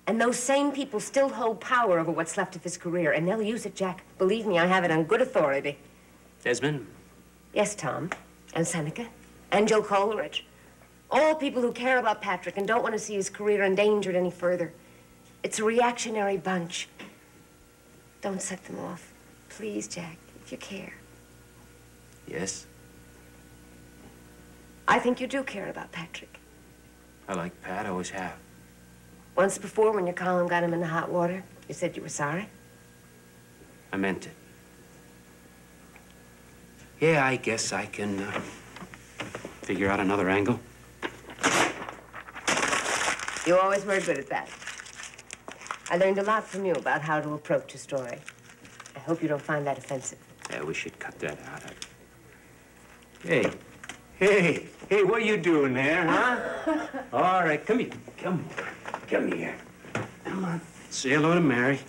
And those same people still hold power over what's left of his career, and they'll use it, Jack. Believe me, I have it on good authority. Desmond? Yes, Tom. And Seneca. And Joe Coleridge. All people who care about Patrick and don't want to see his career endangered any further. It's a reactionary bunch. Don't set them off. Please, Jack, if you care. Yes? I think you do care about Patrick. I like Pat, I always have. Once before, when your column got him in the hot water, you said you were sorry. I meant it. Yeah, I guess I can figure out another angle. You always were good at that. I learned a lot from you about how to approach a story. I hope you don't find that offensive. Yeah, we should cut that out. Hey, what are you doing there, huh? All right, come here. Come here. Come on. Say hello to Mary.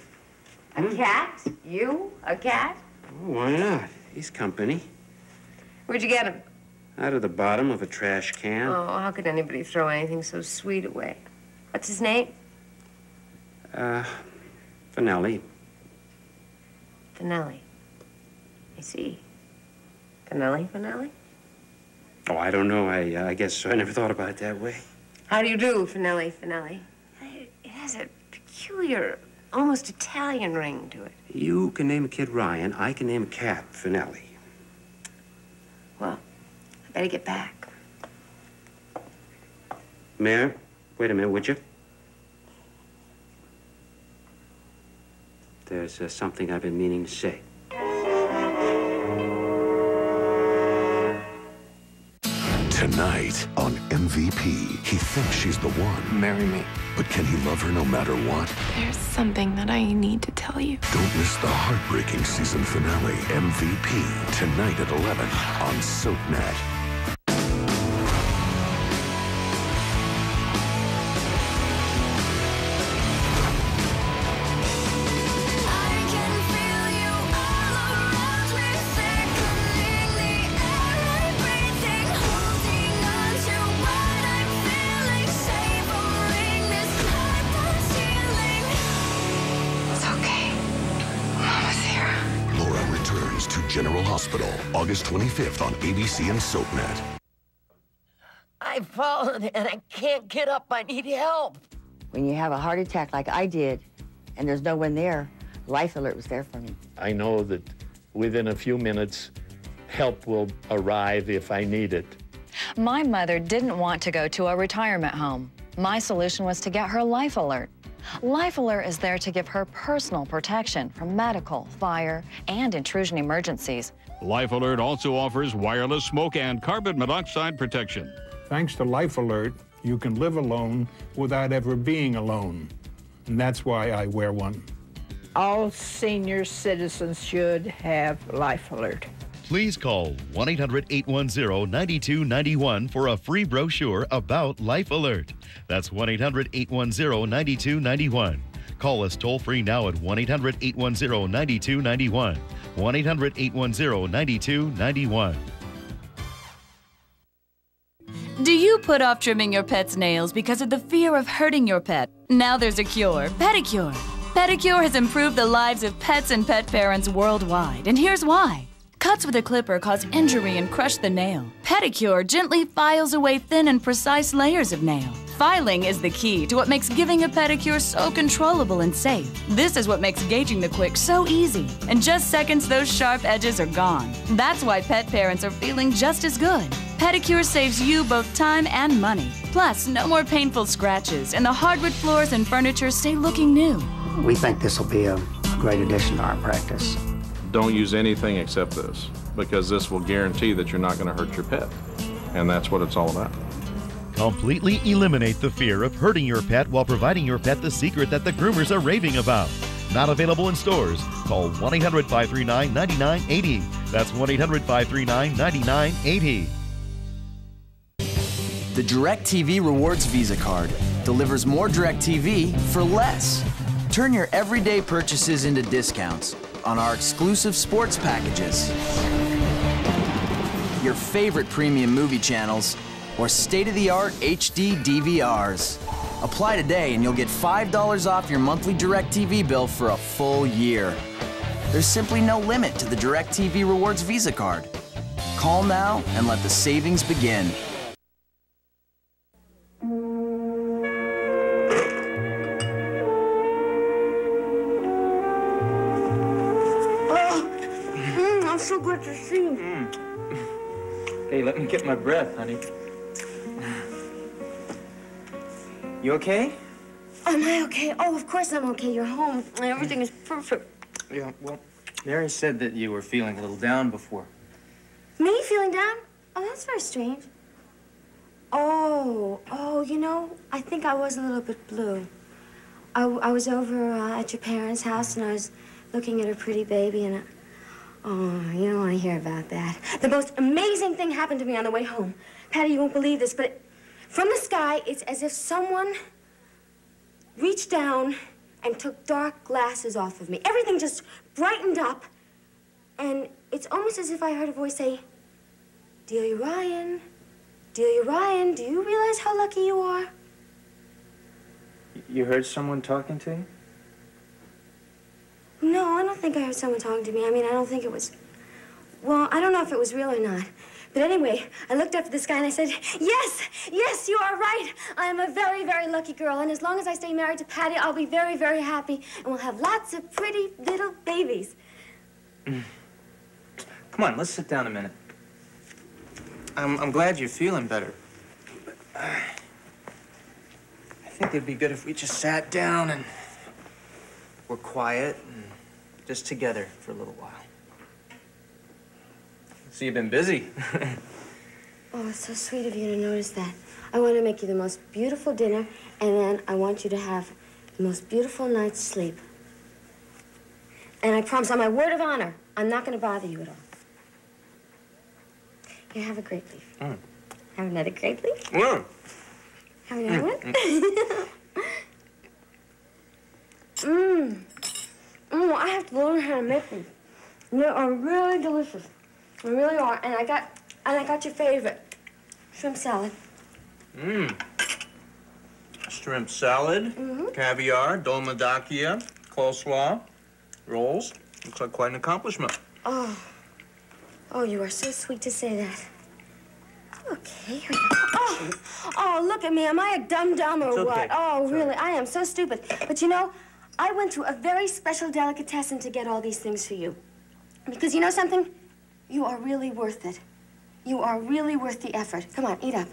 A cat? You? A cat? Oh, why not? He's company. Where'd you get him? Out of the bottom of a trash can. Oh, how could anybody throw anything so sweet away? What's his name? Finelli. Finelli. I see. Finelli? Oh, I don't know. I guess so. I never thought about it that way. How do you do, Finelli? It has a peculiar, almost Italian ring to it. You can name a kid Ryan. I can name a cat Finelli. Well, I better get back. Mayor, wait a minute, would you? There's something I've been meaning to say. Tonight on MVP, he thinks she's the one. Marry me. But can he love her no matter what? There's something that I need to tell you. Don't miss the heartbreaking season finale, MVP, tonight at 11 on SoapNet. Hospital, August 25th on ABC and SoapNet. I've fallen and I can't get up. I need help. When you have a heart attack like I did, and there's no one there, Life Alert was there for me. I know that within a few minutes, help will arrive if I need it. My mother didn't want to go to a retirement home. My solution was to get her Life Alert. Life Alert is there to give her personal protection from medical, fire, and intrusion emergencies. Life Alert also offers wireless smoke and carbon monoxide protection. Thanks to Life Alert, you can live alone without ever being alone. And that's why I wear one. All senior citizens should have Life Alert. Please call 1-800-810-9291 for a free brochure about Life Alert. That's 1-800-810-9291. Call us toll-free now at 1-800-810-9291. 1-800-810-9291. Do you put off trimming your pet's nails because of the fear of hurting your pet? Now there's a cure, Pedicure. Pedicure has improved the lives of pets and pet parents worldwide, and here's why. Cuts with a clipper cause injury and crush the nail. Pedicure gently files away thin and precise layers of nail. Filing is the key to what makes giving a pedicure so controllable and safe. This is what makes gauging the quick so easy. In just seconds, those sharp edges are gone. That's why pet parents are feeling just as good. Pedicure saves you both time and money. Plus, no more painful scratches, and the hardwood floors and furniture stay looking new. We think this will be a great addition to our practice. Don't use anything except this, because this will guarantee that you're not going to hurt your pet. And that's what it's all about. Completely eliminate the fear of hurting your pet while providing your pet the secret that the groomers are raving about. Not available in stores. Call 1-800-539-9980. That's 1-800-539-9980. The DirecTV Rewards Visa Card delivers more DirecTV for less. Turn your everyday purchases into discounts on our exclusive sports packages, your favorite premium movie channels, or state-of-the-art HD DVRs. Apply today and you'll get $5 off your monthly DirecTV bill for a full year. There's simply no limit to the DirecTV Rewards Visa Card. Call now and let the savings begin. I'm so good to see you. Hey, let me get my breath, honey. You okay? Am I okay? Oh, of course I'm okay. You're home. Everything is perfect. Yeah, well, Mary said that you were feeling a little down before. Me feeling down? Oh, that's very strange. Oh, you know, I think I was a little bit blue. I was over at your parents' house, and I was looking at a pretty baby, and oh, you don't want to hear about that. The most amazing thing happened to me on the way home. Patty, you won't believe this, but from the sky, it's as if someone reached down and took dark glasses off of me. Everything just brightened up, and it's almost as if I heard a voice say, Delia Ryan, Delia Ryan, do you realize how lucky you are? You heard someone talking to you? No, I don't think I heard someone talking to me. I mean, I don't think it was... Well, I don't know if it was real or not. But anyway, I looked up at the sky and I said, yes, yes, you are right. I am a very, very lucky girl. And as long as I stay married to Patty, I'll be very, very happy. And we'll have lots of pretty little babies. Come on, let's sit down a minute. I'm glad you're feeling better. I think it'd be good if we just sat down and were quiet and just together for a little while. So you've been busy. Oh, it's so sweet of you to notice that. I want to make you the most beautiful dinner, and then I want you to have the most beautiful night's sleep. And I promise, on my word of honor, I'm not going to bother you at all. Here, have a grape leaf. Have another grape leaf. Have another one. I have to learn how to make them. They are really delicious. They really are. And I got your favorite, shrimp salad. Shrimp salad, caviar, dolmadakia, coleslaw, rolls. Looks like quite an accomplishment. Oh, Oh, you are so sweet to say that. Okay, here we go. Oh, look at me. Am I a dum-dum or what? Oh, really, I am so stupid. But you know, I went to a very special delicatessen to get all these things for you. Because you know something? You are really worth it. You are really worth the effort. Come on, eat up.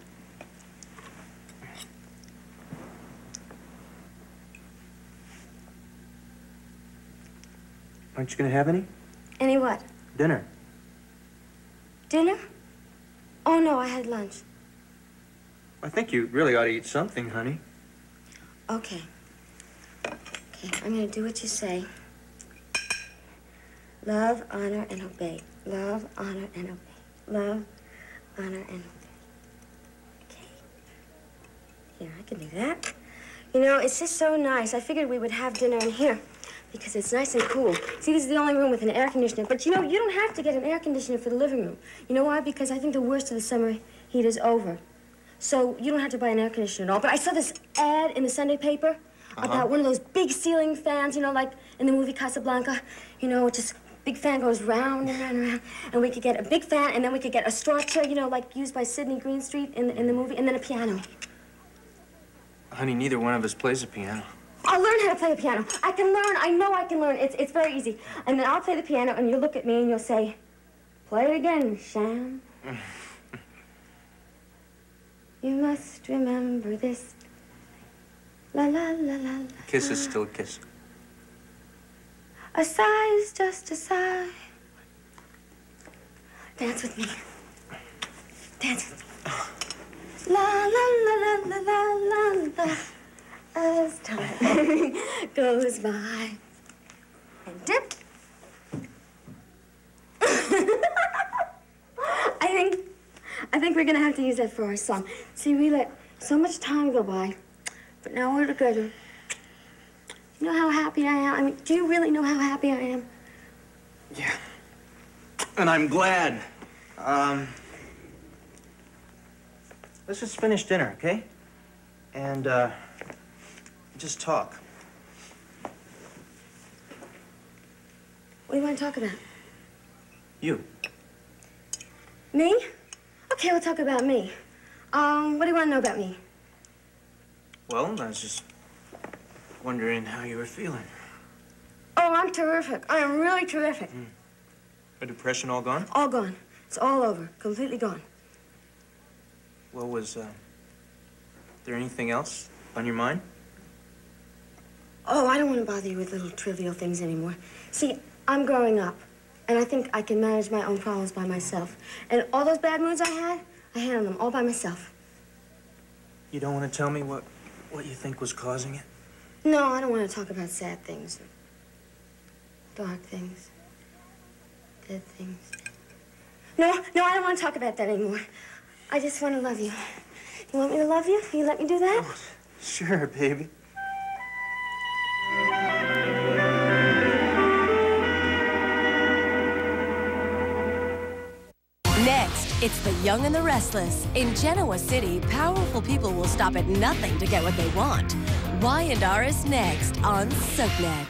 Aren't you gonna have any? Any what? Dinner. Dinner? Oh, no, I had lunch. I think you really ought to eat something, honey. Okay. Okay, I'm gonna do what you say. Love, honor, and obey. Love, honor, and obey. Love, honor, and obey. Okay. Here, I can do that. You know, it's just so nice. I figured we would have dinner in here because it's nice and cool. See, this is the only room with an air conditioner. But, you know, you don't have to get an air conditioner for the living room. You know why? Because I think the worst of the summer heat is over. So you don't have to buy an air conditioner at all. But I saw this ad in the Sunday paper about one of those big ceiling fans, you know, like in the movie Casablanca. You know, just big fan goes round and round and round. And we could get a big fan, and then we could get a straw chair, you know, like used by Sidney Greenstreet in the movie, and then a piano. Honey, neither one of us plays a piano. I'll learn how to play the piano. I can learn. I know I can learn. It's very easy. And then I'll play the piano, and you'll look at me, and you'll say, play it again, Sham. You must remember this. La, la, la, la, la. Kiss is still a kiss. A sigh's just a sigh. Dance with me. Dance with me. La, la, la, la, la, la, la, la. As time goes by. And dip. I think we're gonna have to use that for our song. See, we let so much time go by, but now we're together. You know how happy I am? I mean, do you really know how happy I am? Yeah. And I'm glad. Let's just finish dinner, okay? And, just talk. What do you want to talk about? You. Me? Okay, we'll talk about me. What do you want to know about me? Well, I was just wondering how you were feeling. Oh, I'm terrific. I am really terrific. The depression all gone? All gone. It's all over. Completely gone. Well, was, there anything else on your mind? Oh, I don't want to bother you with little trivial things anymore. See, I'm growing up, and I think I can manage my own problems by myself. And all those bad moods I handle them all by myself. You don't want to tell me what you think was causing it? No, I don't want to talk about sad things, or dark things, dead things. No, I don't want to talk about that anymore. I just want to love you. You want me to love you? Will you let me do that? Oh, sure, baby. Next, it's The Young and the Restless. In Genoa City, powerful people will stop at nothing to get what they want. Y&R is next on SoapNet.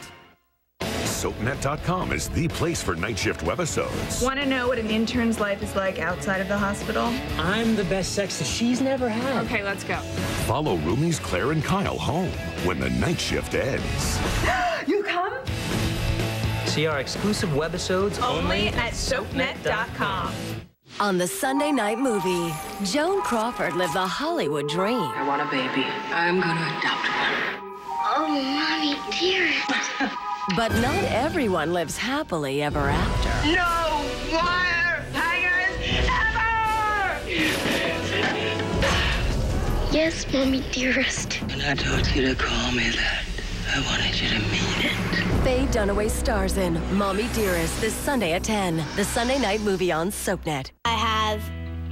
SoapNet.com is the place for night shift webisodes. Want to know what an intern's life is like outside of the hospital? I'm the best sex that she's never had. Okay, let's go. Follow roomies Claire and Kyle home when the night shift ends. You come? See our exclusive webisodes Only at SoapNet.com. On the Sunday night movie, Joan Crawford lives a Hollywood dream. I want a baby. I'm gonna adopt one. Oh, Mommy, dearest. But not everyone lives happily ever after. No wire hangers ever! Yes, Mommy, dearest. When I told you to call me that, I wanted you to mean it. Faye Dunaway stars in Mommy Dearest this Sunday at 10. The Sunday night movie on SoapNet. I have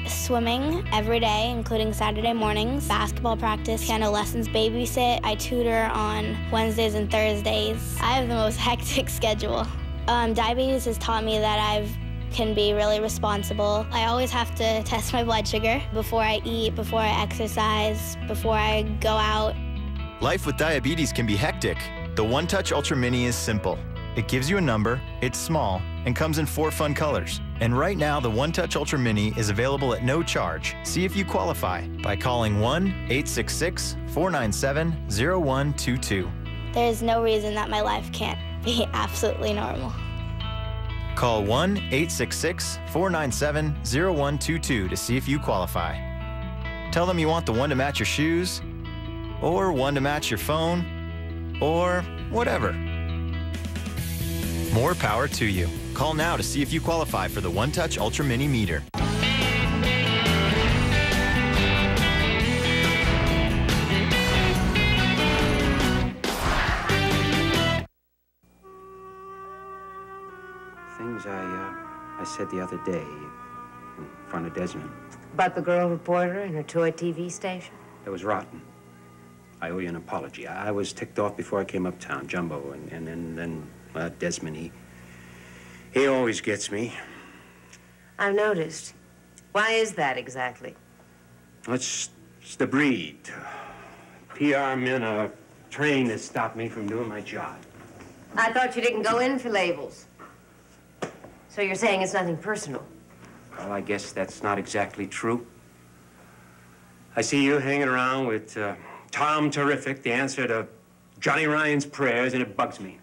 swimming every day, including Saturday mornings, basketball practice, piano lessons, babysit. I tutor on Wednesdays and Thursdays. I have the most hectic schedule. Diabetes has taught me that I can be really responsible. I always have to test my blood sugar before I eat, before I exercise, before I go out. Life with diabetes can be hectic. The One Touch Ultra Mini is simple. It gives you a number, it's small, and comes in 4 fun colors. And right now, the One Touch Ultra Mini is available at no charge. See if you qualify by calling 1-866-497-0122. There is no reason that my life can't be absolutely normal. Call 1-866-497-0122 to see if you qualify. Tell them you want the one to match your shoes, or one to match your phone, or whatever. More power to you. Call now to see if you qualify for the One Touch Ultra Mini Meter. Things I said the other day in front of Desmond. About the girl reporter and her toy TV station? That was rotten. I owe you an apology. I was ticked off before I came uptown, Jumbo, and then Desmond, he always gets me. I've noticed. Why is that exactly? It's the breed. PR men are trained to stop me from doing my job. I thought you didn't go in for labels. So you're saying it's nothing personal? Well, I guess that's not exactly true. I see you hanging around with Tom Terrific, the answer to Johnny Ryan's prayers, and it bugs me.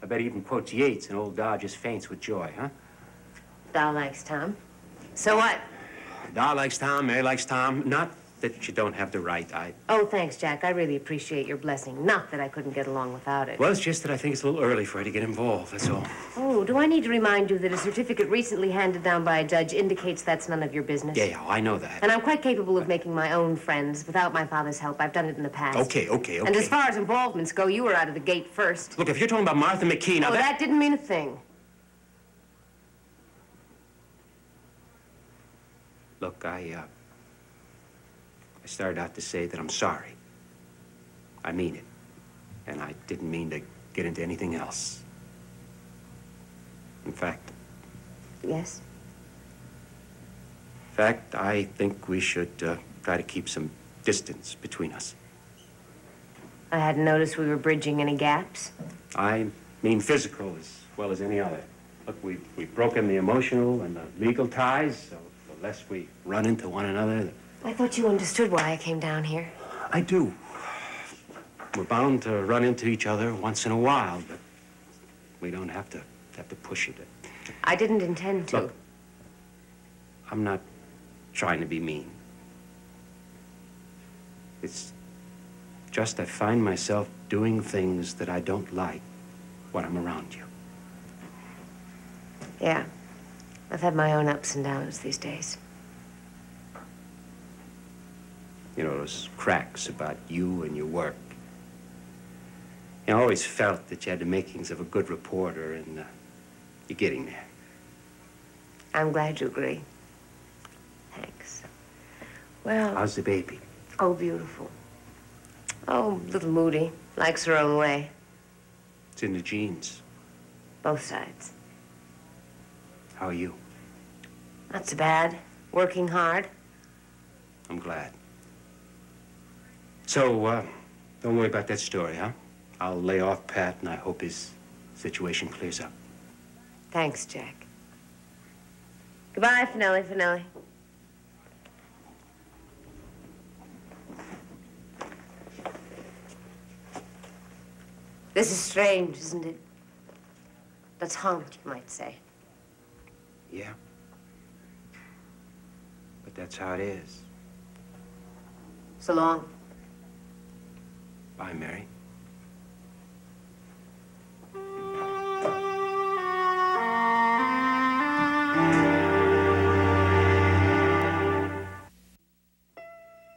I bet he even quotes Yeats, and old Doll just faints with joy, huh? Doll likes Tom. So what? Doll likes Tom, Mary likes Tom. Not that you don't have the right. Oh, thanks, Jack. I really appreciate your blessing. Not that I couldn't get along without it. Well, it's just that I think it's a little early for her to get involved, that's all. Oh, do I need to remind you that a certificate recently handed down by a judge indicates that's none of your business? Yeah, I know that. And I'm quite capable of making my own friends without my father's help. I've done it in the past. Okay. And as far as involvements go, you were out of the gate first. Look, if you're talking about Martha McKee, now that didn't mean a thing. Look, I started out to say that I'm sorry. I mean it. And I didn't mean to get into anything else. In fact... Yes? In fact, I think we should try to keep some distance between us. I hadn't noticed we were bridging any gaps. I mean physical as well as any other. Look, we've broken the emotional and the legal ties, so the less we run into one another... I thought you understood why I came down here. I do. We're bound to run into each other once in a while, but we don't have to push it. I didn't intend to. Look, I'm not trying to be mean. It's just I find myself doing things that I don't like when I'm around you. Yeah. I've had my own ups and downs these days. You know, those cracks about you and your work. You know, I always felt that you had the makings of a good reporter, and you're getting there. I'm glad you agree. Thanks. Well... How's the baby? Oh, beautiful. Oh, a little moody. Likes her own way. It's in the genes. Both sides. How are you? Not so bad. Working hard. I'm glad. So, don't worry about that story, huh? I'll lay off Pat, and I hope his situation clears up. Thanks, Jack. Goodbye, Finelli. This is strange, isn't it? That's haunt, you might say. Yeah. But that's how it is. So long. Bye, Mary.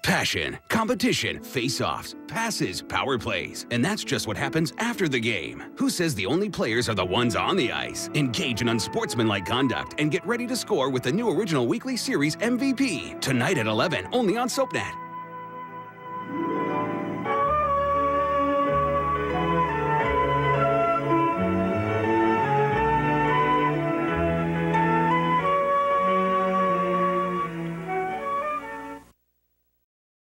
Passion, competition, face-offs, passes, power plays. And that's just what happens after the game. Who says the only players are the ones on the ice? Engage in unsportsmanlike conduct and get ready to score with the new original weekly series MVP. Tonight at 11, only on SoapNet.